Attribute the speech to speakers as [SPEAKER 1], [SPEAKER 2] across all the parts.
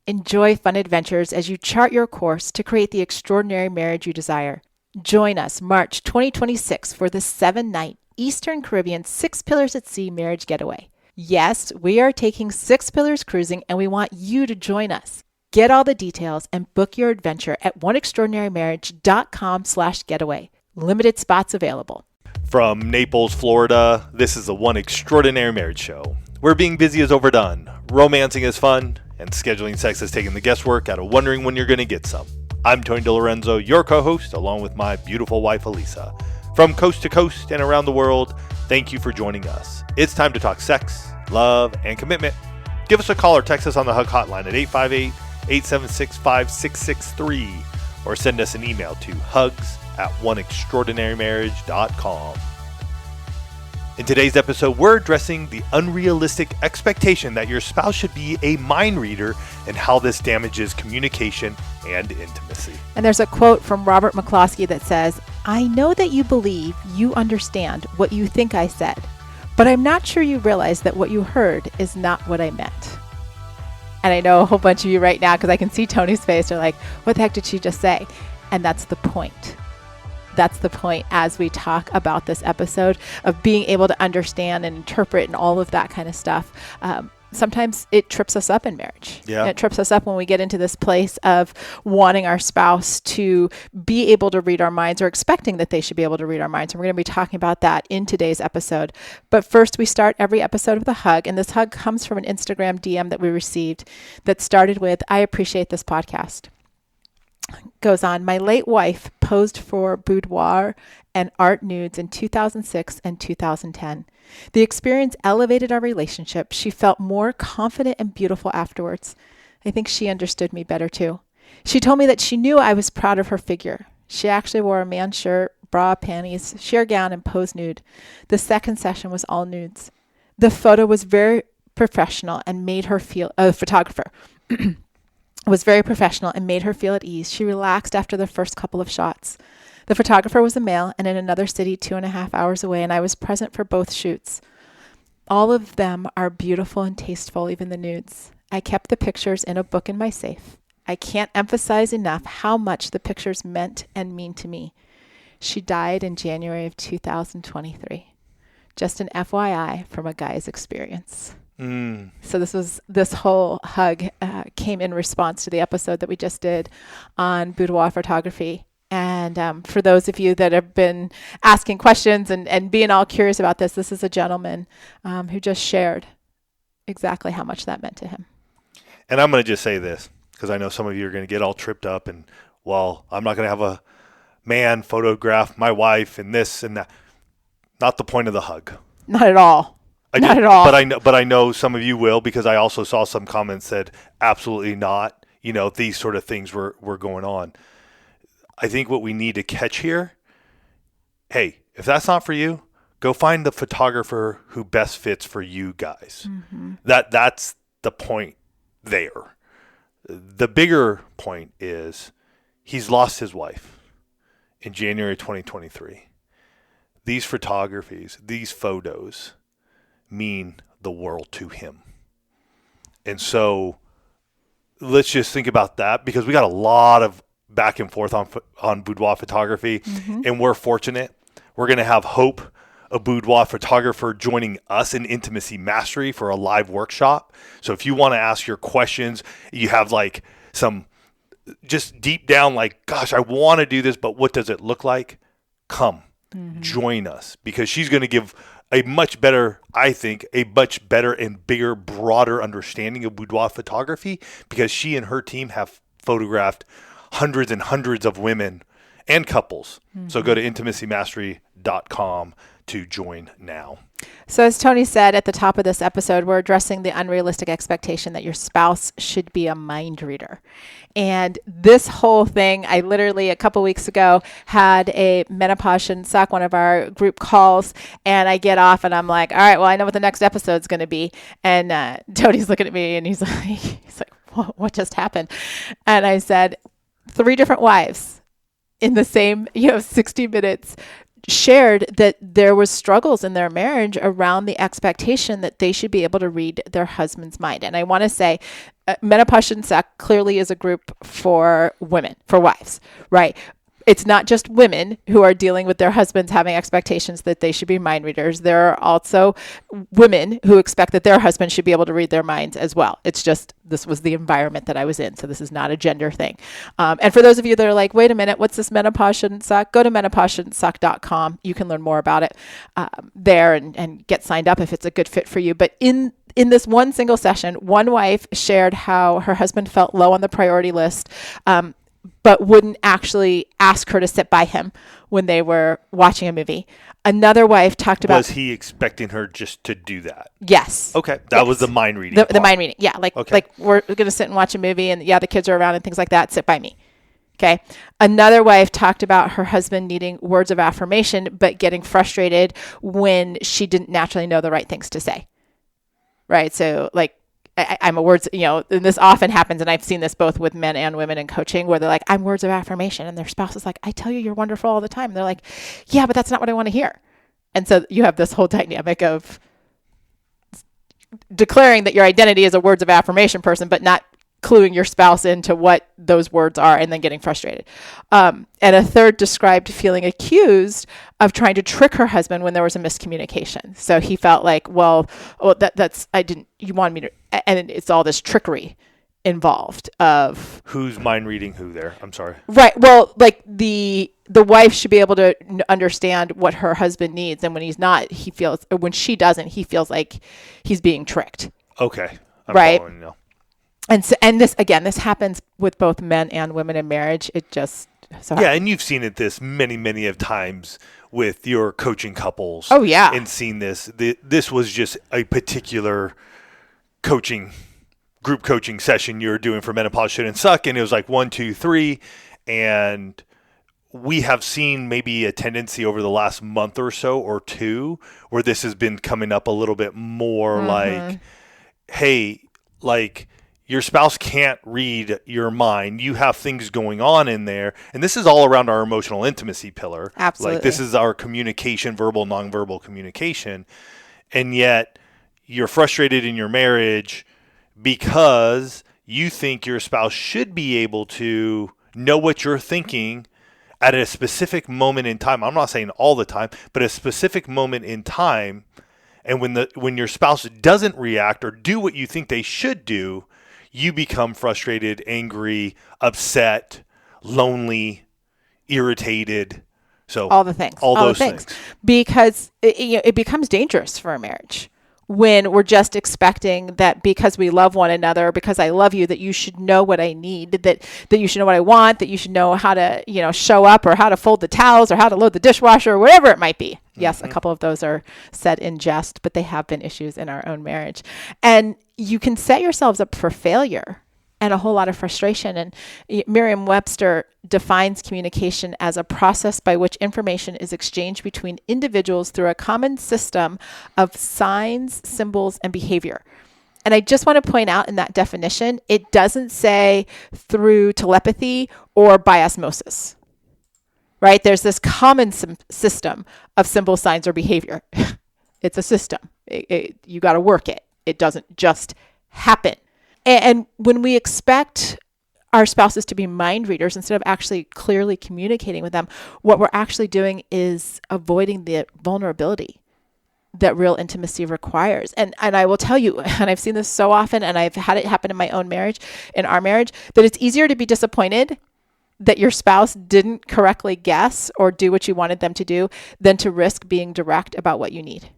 [SPEAKER 1] Enjoy fun adventures as you chart your course to create the extraordinary marriage you desire. Join us March 2026 for the 7-night Eastern Caribbean 6 Pillars at Sea marriage getaway. Yes, we are taking 6 Pillars cruising and we want you to join us. Get all the details and book your adventure at oneextraordinarymarriage.com/getaway. Limited spots available.
[SPEAKER 2] From Naples, Florida, this is the One Extraordinary Marriage Show, where being busy is overdone, romancing is fun, and scheduling sex has taken the guesswork out of wondering when you're going to get some. I'm Tony DiLorenzo, your co-host, along with my beautiful wife, Elisa. From coast to coast and around the world, thank you for joining us. It's time to talk sex, love, and commitment. Give us a call or text us on the Hug Hotline at 858-876-5663, or send us an email to hugs@oneextraordinarymarriage.com. In today's episode, we're addressing the unrealistic expectation that your spouse should be a mind reader and how this damages communication and intimacy.
[SPEAKER 1] And there's a quote from Robert McCloskey that says, "I know that you believe you understand what you think I said, but I'm not sure you realize that what you heard is not what I meant." And I know a whole bunch of you right now, because I can see Tony's face, are like, what the heck did she just say? And that's the point. That's the point as we talk about this episode of being able to understand and interpret and all of that kind of stuff. Sometimes it trips us up in marriage.
[SPEAKER 2] Yeah.
[SPEAKER 1] It trips us up when we get into this place of wanting our spouse to be able to read our minds or expecting that they should be able to read our minds. And we're going to be talking about that in today's episode. But first, we start every episode with a hug. And this hug comes from an Instagram DM that we received that started with, "I appreciate this podcast." Goes on, "My late wife posed for boudoir and art nudes in 2006 and 2010. The experience elevated our relationship. She felt more confident and beautiful afterwards. I think she understood me better too. She told me that she knew I was proud of her figure. She actually wore a man's shirt, bra, panties, sheer gown, and posed nude. The second session was all nudes. The photo was very professional and made her feel, photographer was very professional and made her feel at ease. She relaxed after the first couple of shots. The photographer was a male and in another city 2.5 hours away, and I was present for both shoots. All of them are beautiful and tasteful, even the nudes. I kept the pictures in a book in my safe. I can't emphasize enough how much the pictures meant and mean to me. She died in January of 2023. Just an FYI from a guy's experience." So this whole hug came in response to the episode that we just did on boudoir photography. And for those of you that have been asking questions and being all curious about this is a gentleman who just shared exactly how much that meant to him.
[SPEAKER 2] And I'm going to just say this, because I know some of you are going to get all tripped up and, well, I'm not going to have a man photograph my wife and this and that. Not the point of the hug.
[SPEAKER 1] Not at all. Not at all.
[SPEAKER 2] But I know some of you will, because I also saw some comments said absolutely not. You know, these sort of things were going on. I think what we need to catch here, hey, if that's not for you, go find the photographer who best fits for you guys. Mm-hmm. That's the point there. The bigger point is he's lost his wife in January 2023. These photographies, these photos mean the world to him. And so let's just think about that, because we got a lot of back and forth on boudoir photography, and we're fortunate. We're going to have Hope, a boudoir photographer, joining us in Intimacy Mastery for a live workshop. So if you want to ask your questions, you have like some just deep down like, gosh, I want to do this, but what does it look like? Come, join us, because she's going to give a much better and bigger, broader understanding of boudoir photography, because she and her team have photographed hundreds and hundreds of women and couples. So go to intimacymastery.com to join now.
[SPEAKER 1] So as Tony said at the top of this episode, we're addressing the unrealistic expectation that your spouse should be a mind reader. And this whole thing, I literally a couple weeks ago had a menopause shouldn't suck, one of our group calls, and I get off and I'm like, all right, well, I know what the next episode's going to be. And Tony's looking at me and he's like, what just happened? And I said, 3 different wives in the same, 60 minutes shared that there was struggles in their marriage around the expectation that they should be able to read their husband's mind. And I want to say Menopause Shouldn't Suck clearly is a group for women, for wives, right? It's not just women who are dealing with their husbands having expectations that they should be mind readers. There are also women who expect that their husband should be able to read their minds as well. It's just, this was the environment that I was in. So this is not a gender thing. And for those of you that are like, wait a minute, what's this Menopause Shouldn't Suck? Go to menopauseshouldn'tsuck.com. You can learn more about it there and get signed up if it's a good fit for you. But in this one single session, one wife shared how her husband felt low on the priority list, but wouldn't actually ask her to sit by him when they were watching a movie. Another wife talked about...
[SPEAKER 2] Was he expecting her just to do that?
[SPEAKER 1] Yes.
[SPEAKER 2] Okay. That was the mind reading
[SPEAKER 1] The mind reading. Yeah. Like we're going to sit and watch a movie and the kids are around and things like that. Sit by me. Okay. Another wife talked about her husband needing words of affirmation, but getting frustrated when she didn't naturally know the right things to say. Right. So like, I'm a words, and this often happens, and I've seen this both with men and women in coaching, where they're like, I'm words of affirmation, and their spouse is like, I tell you you're wonderful all the time. And they're like, yeah, but that's not what I want to hear. And so you have this whole dynamic of declaring that your identity is a words of affirmation person, but not cluing your spouse into what those words are and then getting frustrated. And a third described feeling accused of trying to trick her husband when there was a miscommunication. So he felt like, you wanted me to, and it's all this trickery involved of
[SPEAKER 2] who's mind reading who there. I'm sorry.
[SPEAKER 1] Right. Well, like the wife should be able to understand what her husband needs. And when he's not, when she doesn't, he feels like he's being tricked.
[SPEAKER 2] Okay. I'm
[SPEAKER 1] right.
[SPEAKER 2] following now.
[SPEAKER 1] And this happens with both men and women in marriage. It just
[SPEAKER 2] and you've seen it this many of times with your coaching couples.
[SPEAKER 1] Oh yeah,
[SPEAKER 2] and seen this. This was just a particular group coaching session you were doing for Menopause Shouldn't Suck, and it was like 1, 2, 3, and we have seen maybe a tendency over the last month or so or two where this has been coming up a little bit more. Like, hey, like, your spouse can't read your mind. You have things going on in there. And this is all around our emotional intimacy pillar.
[SPEAKER 1] Absolutely.
[SPEAKER 2] Like, this is our communication, verbal, nonverbal communication. And yet you're frustrated in your marriage because you think your spouse should be able to know what you're thinking at a specific moment in time. I'm not saying all the time, but a specific moment in time. And when your spouse doesn't react or do what you think they should do, you become frustrated, angry, upset, lonely, irritated. So
[SPEAKER 1] all the things,
[SPEAKER 2] all those things.
[SPEAKER 1] Because it becomes dangerous for a marriage when we're just expecting that because we love one another, because I love you, that you should know what I need, that you should know what I want, that you should know how to, show up or how to fold the towels or how to load the dishwasher or whatever it might be. Yes, a couple of those are said in jest, but they have been issues in our own marriage. And you can set yourselves up for failure and a whole lot of frustration. And Merriam-Webster defines communication as a process by which information is exchanged between individuals through a common system of signs, symbols, and behavior. And I just want to point out in that definition, it doesn't say through telepathy or by osmosis. Right? There's this common system of symbol, signs, or behavior. It's a system. You got to work it. It doesn't just happen. And when we expect our spouses to be mind readers instead of actually clearly communicating with them, what we're actually doing is avoiding the vulnerability that real intimacy requires. And I will tell you, and I've seen this so often, and I've had it happen in my own marriage, in our marriage, that it's easier to be disappointed that your spouse didn't correctly guess or do what you wanted them to do than to risk being direct about what you need.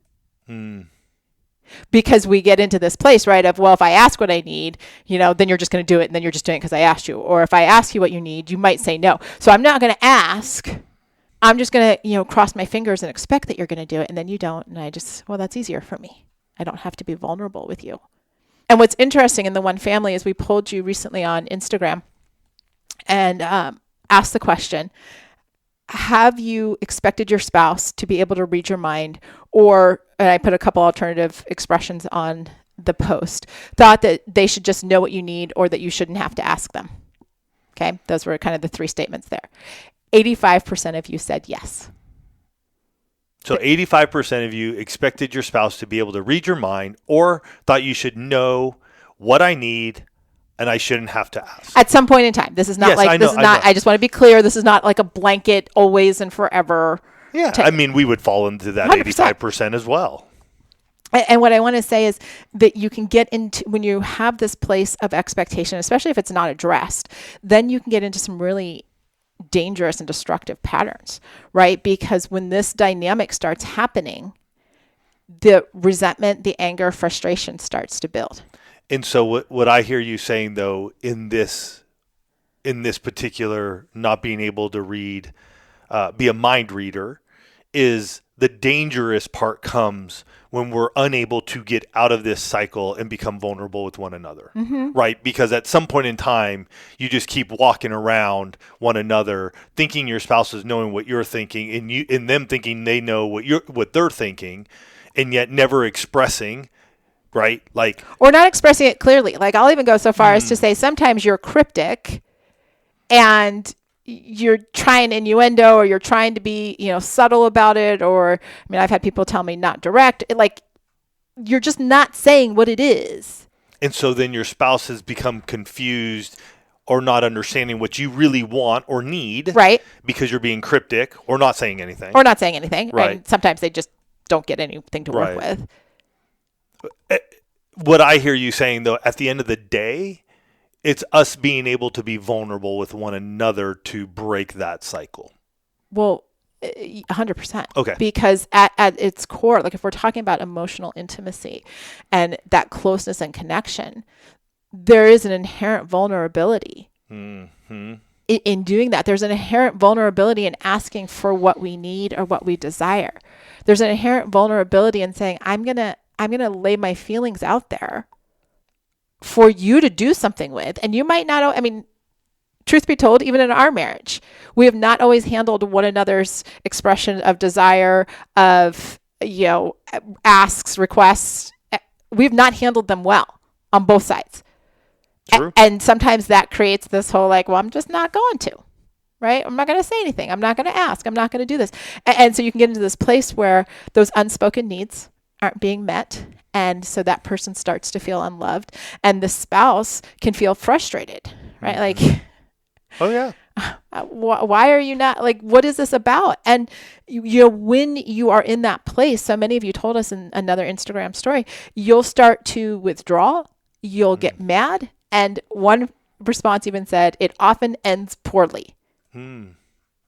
[SPEAKER 1] Because we get into this place, right, of, well, if I ask what I need, then you're just going to do it, and then you're just doing it because I asked you. Or if I ask you what you need, you might say no. So I'm not going to ask. I'm just going to, cross my fingers and expect that you're going to do it, and then you don't. And that's easier for me. I don't have to be vulnerable with you. And what's interesting in the one family is we pulled you recently on Instagram and asked the question, have you expected your spouse to be able to read your mind? Or, and I put a couple alternative expressions on the post, thought that they should just know what you need or that you shouldn't have to ask them. Okay, those were kind of the three statements there. 85% of you said yes.
[SPEAKER 2] So 85% of you expected your spouse to be able to read your mind or thought you should know what I need and I shouldn't have to ask.
[SPEAKER 1] At some point in time. This is not I just want to be clear. This is not like a blanket always and forever.
[SPEAKER 2] Yeah. I mean, we would fall into that 100%. 85% as well.
[SPEAKER 1] And what I want to say is that you can get into, when you have this place of expectation, especially if it's not addressed, then you can get into some really dangerous and destructive patterns, right? Because when this dynamic starts happening, the resentment, the anger, frustration starts to build.
[SPEAKER 2] And so what I hear you saying, though, in this particular not being able to read, be a mind reader, is the dangerous part comes when we're unable to get out of this cycle and become vulnerable with one another, right? Because at some point in time, you just keep walking around one another, thinking your spouse is knowing what you're thinking, and them thinking they know what they're thinking, and yet never expressing. Right? Like,
[SPEAKER 1] or not expressing it clearly. Like, I'll even go so far as to say sometimes you're cryptic and you're trying innuendo, or you're trying to be, subtle about it. Or, I mean, I've had people tell me not direct. Like, you're just not saying what it is.
[SPEAKER 2] And so then your spouse has become confused or not understanding what you really want or need.
[SPEAKER 1] Right.
[SPEAKER 2] Because you're being cryptic or not saying anything.
[SPEAKER 1] Right. And sometimes they just don't get anything to work with.
[SPEAKER 2] What I hear you saying, though, at the end of the day, it's us being able to be vulnerable with one another to break that cycle.
[SPEAKER 1] Well, 100%.
[SPEAKER 2] Okay.
[SPEAKER 1] Because at its core, like if we're talking about emotional intimacy and that closeness and connection, there is an inherent vulnerability in doing that. There's an inherent vulnerability in asking for what we need or what we desire. There's an inherent vulnerability in saying, I'm going to lay my feelings out there for you to do something with. And you might not, I mean, truth be told, even in our marriage, we have not always handled one another's expression of desire, of, asks, requests. We've not handled them well on both sides.
[SPEAKER 2] True.
[SPEAKER 1] And sometimes that creates this whole like, well, I'm just not going to, right? I'm not going to say anything. I'm not going to ask. I'm not going to do this. And so you can get into this place where those unspoken needs aren't being met. And so that person starts to feel unloved, and the spouse can feel frustrated, right? Like,
[SPEAKER 2] oh yeah,
[SPEAKER 1] why are you not, like, what is this about? And when you are in that place, so many of you told us in another Instagram story, you'll start to withdraw, you'll get mad. And one response even said, it often ends poorly. And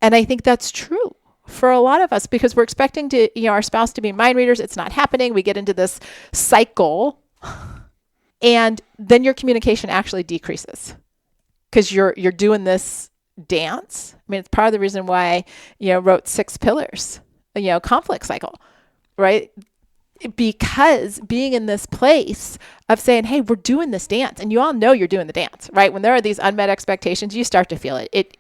[SPEAKER 1] I think that's true for a lot of us, because we're expecting our spouse to be mind readers. It's not happening. We get into this cycle, and then your communication actually decreases because you're doing this dance. I mean, it's part of the reason why, wrote 6 pillars, conflict cycle, right? Because being in this place of saying, hey, we're doing this dance, and you all know you're doing the dance, right? When there are these unmet expectations, you start to feel it.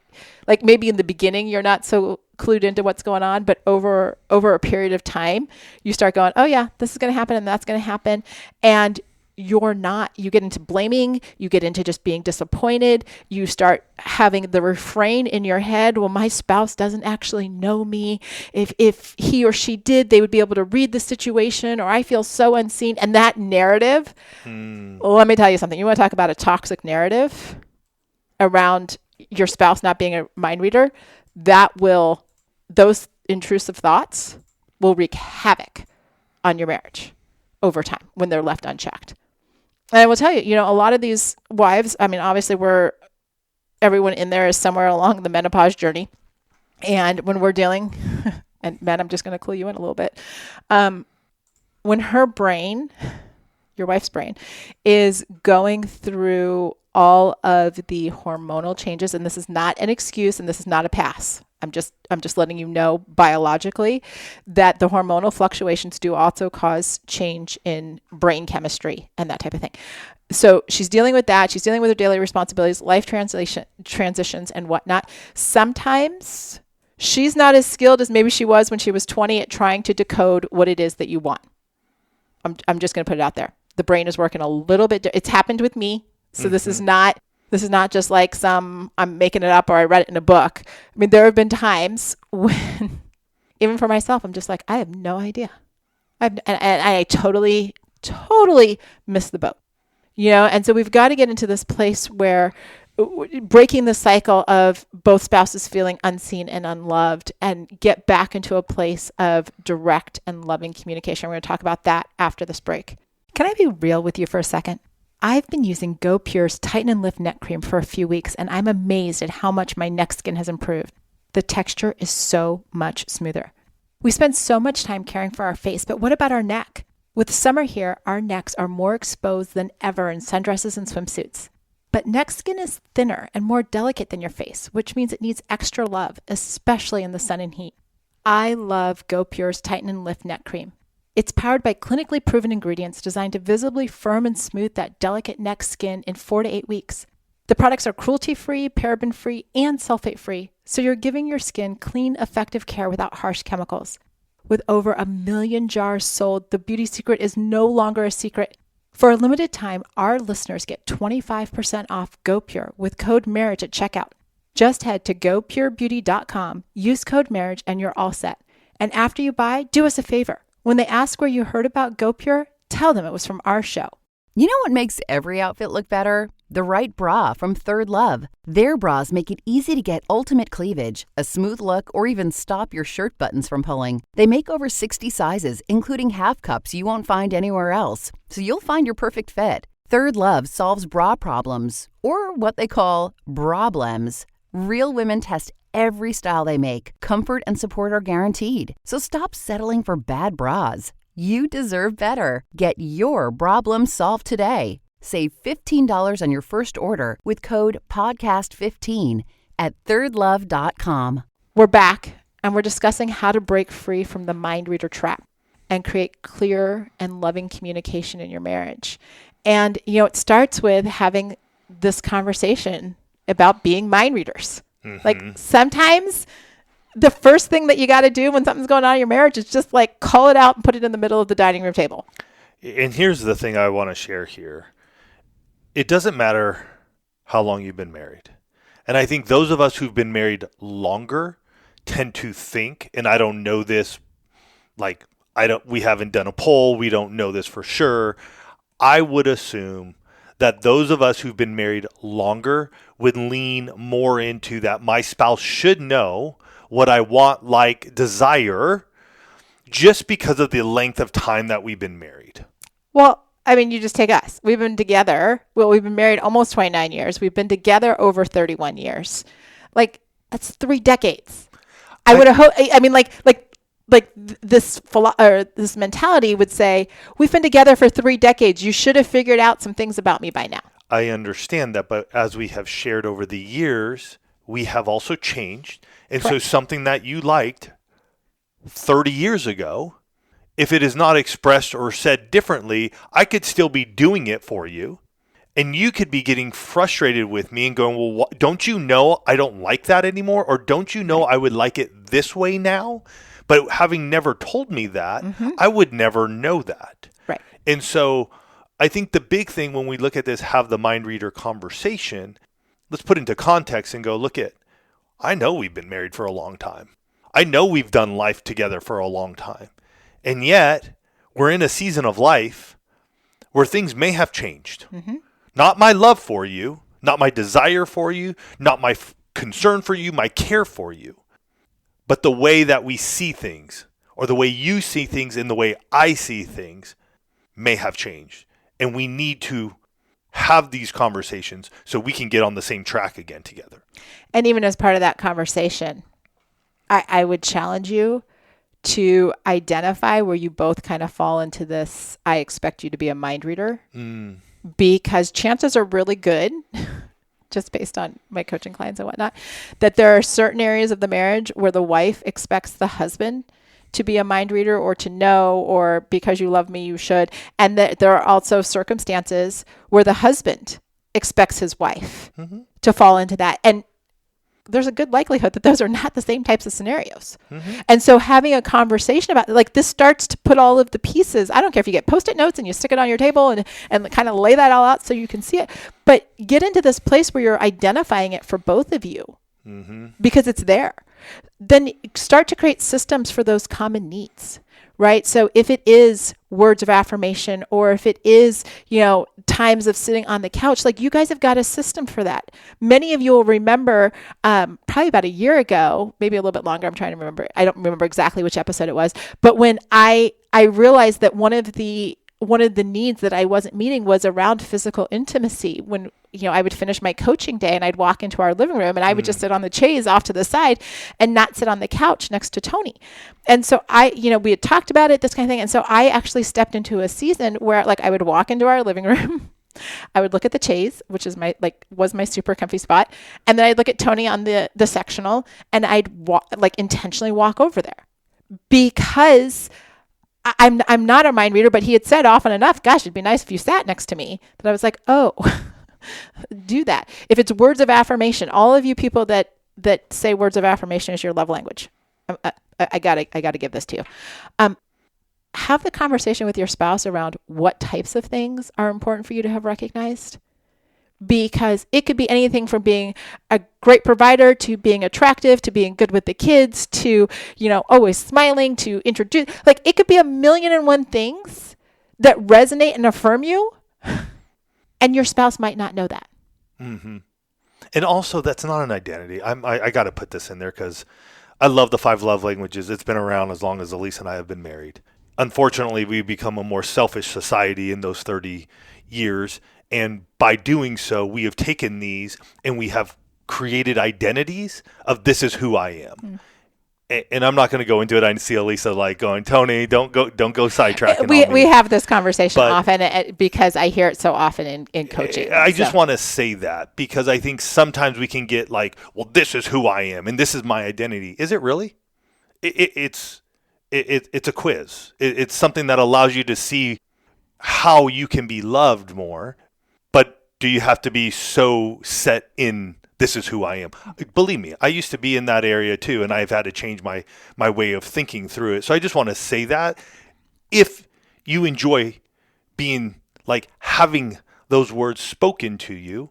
[SPEAKER 1] Like maybe in the beginning, you're not so clued into what's going on, but over a period of time, you start going, oh yeah, this is going to happen and that's going to happen. And you get into blaming, you get into just being disappointed. You start having the refrain in your head, well, my spouse doesn't actually know me. If he or she did, they would be able to read the situation, or I feel so unseen. And that narrative, well, let me tell you something. You want to talk about a toxic narrative around your spouse not being a mind reader, those intrusive thoughts will wreak havoc on your marriage over time when they're left unchecked. And I will tell you, a lot of these wives, I mean, obviously everyone in there is somewhere along the menopause journey. And when we're dealing, and Matt, I'm just going to clue you in a little bit. When her brain, your wife's brain, is going through all of the hormonal changes, and this is not an excuse and this is not a pass. I'm just letting you know biologically that the hormonal fluctuations do also cause change in brain chemistry and that type of thing. So she's dealing with that. She's dealing with her daily responsibilities, life transitions and whatnot. Sometimes she's not as skilled as maybe she was when she was 20 at trying to decode what it is that you want. I'm just going to put it out there. The brain is working a little bit. It's happened with me. So this is not just like I'm making it up or I read it in a book. I mean, there have been times when Even for myself, I'm just like, I have no idea. And I totally missed the boat, and so we've got to get into this place where breaking the cycle of both spouses feeling unseen and unloved and get back into a place of direct and loving communication. We're going to talk about that after this break. Can I be real with you for a second? I've been using Go Pure's Tighten and Lift Neck Cream for a few weeks, and I'm amazed at how much my neck skin has improved. The texture is so much smoother. We spend so much time caring for our face, but what about our neck? With summer here, our necks are more exposed than ever in sundresses and swimsuits. But neck skin is thinner and more delicate than your face, which means it needs extra love, especially in the sun and heat. I love Go Pure's Tighten and Lift Neck Cream. It's powered by clinically proven ingredients designed to visibly firm and smooth that delicate neck skin in 4 to 8 weeks. The products are cruelty-free, paraben-free, and sulfate-free, so you're giving your skin clean, effective care without harsh chemicals. With over 1 million jars sold, the beauty secret is no longer a secret. For a limited time, our listeners get 25% off GoPure with code MARRIAGE at checkout. Just head to gopurebeauty.com, use code MARRIAGE, and you're all set. And after you buy, do us a favor. When they ask where you heard about GoPure, tell them it was from our show.
[SPEAKER 3] You know what makes every outfit look better? The right bra from Third Love. Their bras make it easy to get ultimate cleavage, a smooth look, or even stop your shirt buttons from pulling. They make over 60 sizes, including half cups you won't find anywhere else. So you'll find your perfect fit. Third Love solves bra problems, or what they call brablems. Real women test every style they make. Comfort and support are guaranteed. So stop settling for bad bras. You deserve better. Get your problem solved today. Save $15 on your first order with code PODCAST15 at thirdlove.com.
[SPEAKER 1] We're back, and we're discussing how to break free from the mind reader trap and create clear and loving communication in your marriage. And, it starts with having this conversation about being mind readers. Mm-hmm. Like sometimes the first thing that you got to do when something's going on in your marriage is just like call it out and put it in the middle of the dining room table.
[SPEAKER 2] And here's the thing I want to share here. It doesn't matter how long you've been married. And I think those of us who've been married longer tend to think, and I don't know this, we haven't done a poll, we don't know this for sure. I would assume that those of us who've been married longer would lean more into that my spouse should know what I want, like, desire, just because of the length of time that we've been married.
[SPEAKER 1] Well, I mean, you just take us. We've been together. Well, we've been married almost 29 years. We've been together over 31 years. Like, that's 3 decades. I would have hoped, I mean, this mentality would say, we've been together for 3 decades. You should have figured out some things about me by now.
[SPEAKER 2] I understand that, but as we have shared over the years, we have also changed. And Correct. So something that you liked 30 years ago, if it is not expressed or said differently, I could still be doing it for you. And you could be getting frustrated with me and going, well, don't you know I don't like that anymore? Or don't you know I would like it this way now? But having never told me that, mm-hmm. I would never know that.
[SPEAKER 1] Right.
[SPEAKER 2] And so I think the big thing when we look at this, have the mind reader conversation, let's put into context and go, look at, I know we've been married for a long time. I know we've done life together for a long time. And yet, we're in a season of life where things may have changed. Mm-hmm. Not my love for you, not my desire for you, not my concern for you, my care for you, but the way that we see things, or the way you see things and the way I see things may have changed. And we need to have these conversations so we can get on the same track again together.
[SPEAKER 1] And even as part of that conversation, I would challenge you to identify where you both kind of fall into this, I expect you to be a mind reader, because chances are really good, just based on my coaching clients and whatnot, that there are certain areas of the marriage where the wife expects the husband to be a mind reader or to know, or because you love me, you should. And that there are also circumstances where the husband expects his wife mm-hmm. to fall into that. And there's a good likelihood that those are not the same types of scenarios. Mm-hmm. And so having a conversation about this starts to put all of the pieces. I don't care if you get Post-it notes and you stick it on your table and kind of lay that all out so you can see it, but get into this place where you're identifying it for both of you mm-hmm. because it's there. then start to create systems for those common needs, right? So if it is words of affirmation, or if it is, times of sitting on the couch, like, you guys have got a system for that. Many of you will remember, probably about a year ago, maybe a little bit longer. I'm trying to remember. I don't remember exactly which episode it was, but when I realized that one of the needs that I wasn't meeting was around physical intimacy. When, I would finish my coaching day and I'd walk into our living room and I would just sit on the chaise off to the side and not sit on the couch next to Tony. And so we had talked about it, this kind of thing. And so I actually stepped into a season where, like, I would walk into our living room, I would look at the chaise, which is was my super comfy spot. And then I'd look at Tony on the sectional, and I'd intentionally walk over there, because I'm not a mind reader, but he had said often enough, gosh, it'd be nice if you sat next to me, that I was like, oh, do that. If it's words of affirmation, all of you people that say words of affirmation is your love language, I gotta give this to you. Have the conversation with your spouse around what types of things are important for you to have recognized. Because it could be anything from being a great provider, to being attractive, to being good with the kids, to, always smiling, to introduce, like, it could be 1,000,001 things that resonate and affirm you. And your spouse might not know that.
[SPEAKER 2] Mm-hmm. And also, that's not an identity. I got to put this in there because I love the 5 love languages. It's been around as long as Elise and I have been married. Unfortunately, we've become a more selfish society in those 30 years. And by doing so, we have taken these and we have created identities of this is who I am. And I'm not going to go into it. I see Elisa going, Tony, don't go sidetracking.
[SPEAKER 1] We have this conversation often because I hear it so often in coaching.
[SPEAKER 2] I just want to say that because I think sometimes we can get well, this is who I am and this is my identity. Is it really? It's a quiz. It's something that allows you to see how you can be loved more. But do you have to be so set in this is who I am? Believe me, I used to be in that area too, and I've had to change my way of thinking through it. So I just want to say that if you enjoy being having those words spoken to you,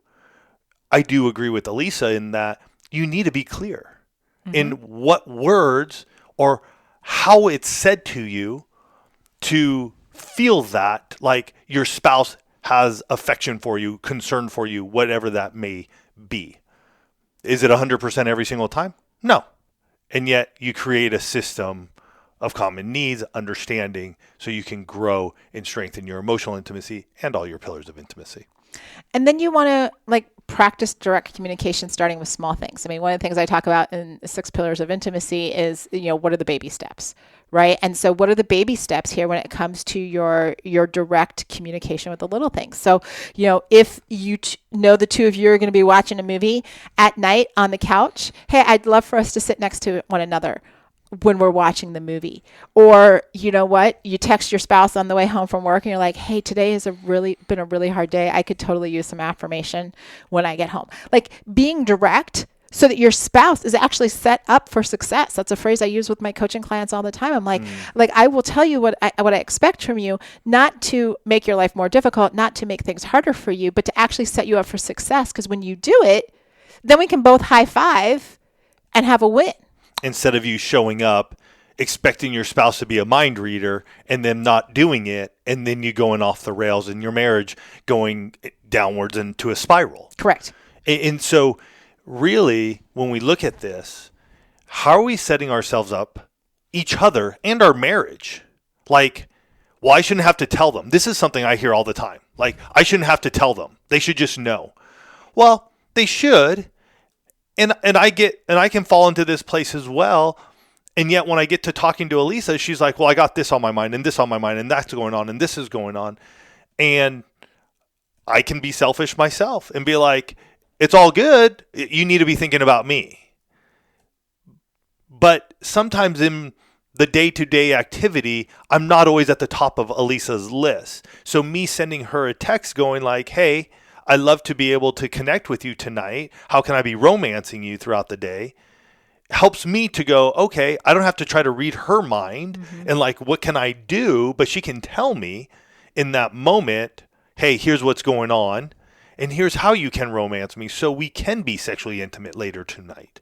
[SPEAKER 2] I do agree with Elisa in that you need to be clear in what words or how it's said to you to feel that your spouse has affection for you, concern for you, whatever that may be. Is it 100% every single time? No. And yet you create a system of common needs, understanding, so you can grow and strengthen your emotional intimacy and all your pillars of intimacy.
[SPEAKER 1] And then you want to practice direct communication, starting with small things. I mean, one of the things I talk about in the 6 pillars of intimacy is, what are the baby steps, right? And so what are the baby steps here when it comes to your direct communication with the little things? So, if you know the two of you are going to be watching a movie at night on the couch, hey, I'd love for us to sit next to one another when we're watching the movie. Or, you know what, you text your spouse on the way home from work and you're like, hey, today has been a really hard day. I could totally use some affirmation when I get home. Being direct so that your spouse is actually set up for success. That's a phrase I use with my coaching clients all the time. I'm like, I will tell you what I expect from you, not to make your life more difficult, not to make things harder for you, but to actually set you up for success. Because when you do it, then we can both high five and have a win.
[SPEAKER 2] Instead of you showing up, expecting your spouse to be a mind reader and them not doing it, and then you going off the rails in your marriage, going downwards into a spiral.
[SPEAKER 1] Correct.
[SPEAKER 2] And so really, when we look at this, how are we setting ourselves up, each other, and our marriage? Well, I shouldn't have to tell them. This is something I hear all the time. I shouldn't have to tell them. They should just know. Well, they should. And I can fall into this place as well. And yet when I get to talking to Elisa, she's like, well, I got this on my mind and this on my mind and that's going on and this is going on. And I can be selfish myself and be like, it's all good. You need to be thinking about me. But sometimes in the day-to-day activity, I'm not always at the top of Elisa's list. So me sending her a text going hey, I'd love to be able to connect with you tonight. How can I be romancing you throughout the day? Helps me to go, okay, I don't have to try to read her mind and what can I do? But she can tell me in that moment, hey, here's what's going on. And here's how you can romance me so we can be sexually intimate later tonight.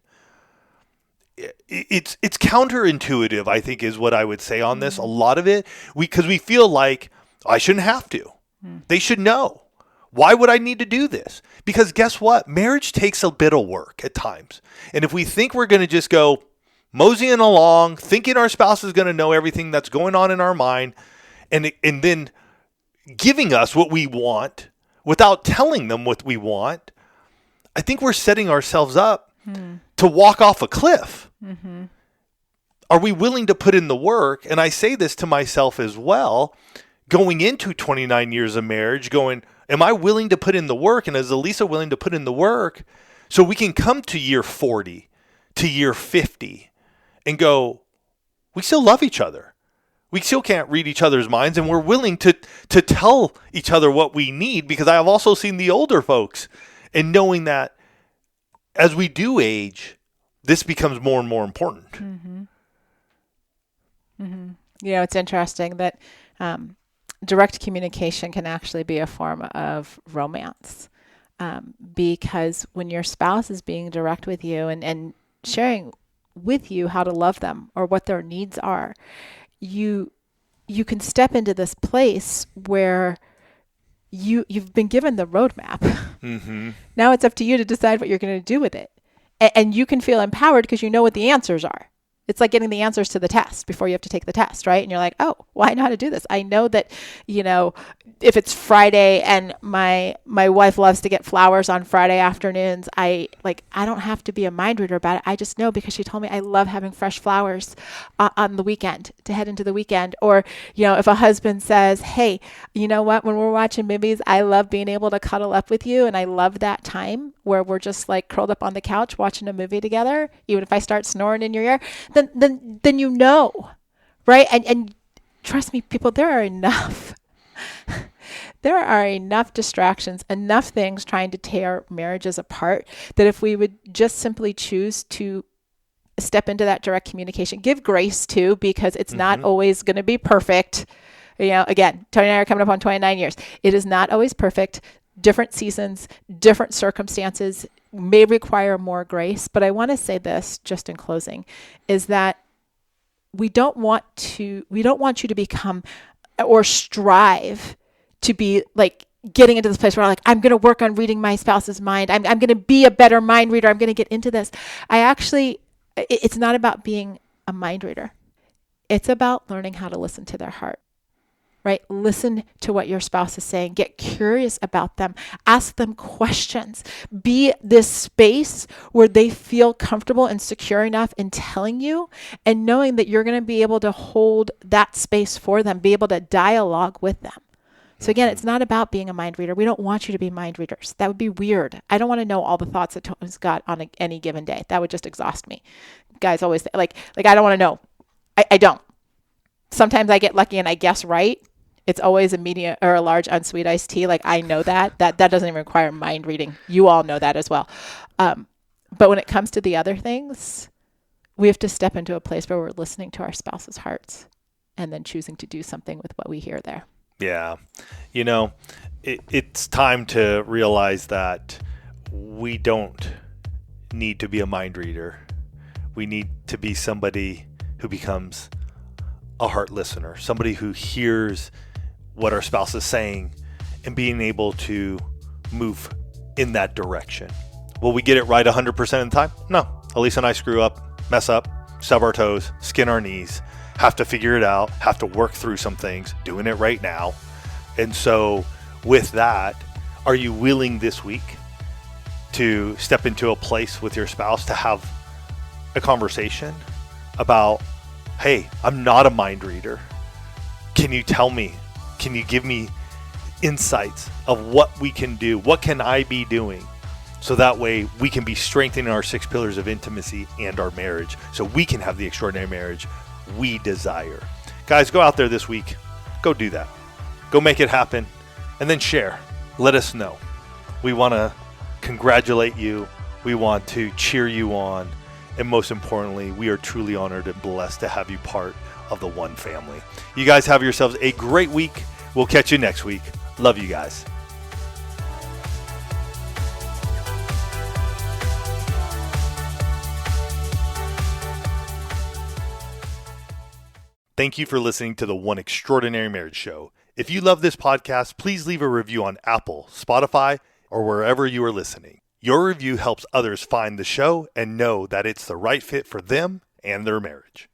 [SPEAKER 2] it's counterintuitive, I think, is what I would say on this. A lot of it, because we feel like I shouldn't have to. They should know. Why would I need to do this? Because guess what? Marriage takes a bit of work at times. And if we think we're going to just go moseying along, thinking our spouse is going to know everything that's going on in our mind, and then giving us what we want without telling them what we want, I think we're setting ourselves up to walk off a cliff. Are we willing to put in the work? And I say this to myself as well, going into 29 years of marriage, going, am I willing to put in the work? And is Elisa willing to put in the work so we can come to year 40, to year 50 and go, we still love each other. We still can't read each other's minds, and we're willing to tell each other what we need, because I have also seen the older folks, and knowing that as we do age, this becomes more and more important.
[SPEAKER 1] It's interesting that direct communication can actually be a form of romance, because when your spouse is being direct with you and sharing with you how to love them or what their needs are, you can step into this place where you've been given the roadmap. Now it's up to you to decide what you're going to do with it. And you can feel empowered because you know what the answers are. It's like getting the answers to the test before you have to take the test, right? And you're like, oh, well, I know how to do this. I know that, if it's Friday and my wife loves to get flowers on Friday afternoons, I don't have to be a mind reader about it. I just know because she told me I love having fresh flowers on the weekend to head into the weekend. Or, if a husband says, hey, you know what, when we're watching movies, I love being able to cuddle up with you. And I love that time where we're just like curled up on the couch watching a movie together. Even if I start snoring in your ear, then you know, right? And trust me, people, there are enough distractions, enough things trying to tear marriages apart, that if we would just simply choose to step into that direct communication, give grace too, because it's not always going to be perfect. Again, Tony and I are coming up on 29 years. It is not always perfect. Different seasons, different circumstances may require more grace. But I want to say this just in closing, is that we don't want you to become or strive to be like getting into this place where I'm going to work on reading my spouse's mind. I'm going to be a better mind reader. I'm going to get into this. It's not about being a mind reader. It's about learning how to listen to their heart. Right? Listen to what your spouse is saying. Get curious about them. Ask them questions. Be this space where they feel comfortable and secure enough in telling you, and knowing that you're going to be able to hold that space for them, be able to dialogue with them. So again, it's not about being a mind reader. We don't want you to be mind readers. That would be weird. I don't want to know all the thoughts that Tony's got on any given day. That would just exhaust me. Guys always say, like I don't want to know. I don't. Sometimes I get lucky and I guess right. It's always a medium or a large unsweet iced tea. I know that doesn't even require mind reading. You all know that as well. But when it comes to the other things, we have to step into a place where we're listening to our spouse's hearts and then choosing to do something with what we hear there.
[SPEAKER 2] Yeah. It's time to realize that we don't need to be a mind reader. We need to be somebody who becomes a heart listener, somebody who hears what our spouse is saying and being able to move in that direction. Will we get it right 100% of the time? No. Elisa and I screw up, mess up, stub our toes, skin our knees, have to figure it out, have to work through some things, doing it right now. And so with that, are you willing this week to step into a place with your spouse to have a conversation about, hey, I'm not a mind reader. Can you tell me? Can you give me insights of what we can do? What can I be doing? So that way we can be strengthening our 6 pillars of intimacy and our marriage, so we can have the extraordinary marriage we desire. Guys, go out there this week. Go do that. Go make it happen, and then share. Let us know. We want to congratulate you. We want to cheer you on. And most importantly, we are truly honored and blessed to have you part of the One family. You guys have yourselves a great week. We'll catch you next week. Love you guys. Thank you for listening to the One Extraordinary Marriage Show. If you love this podcast, please leave a review on Apple, Spotify, or wherever you are listening. Your review helps others find the show and know that it's the right fit for them and their marriage.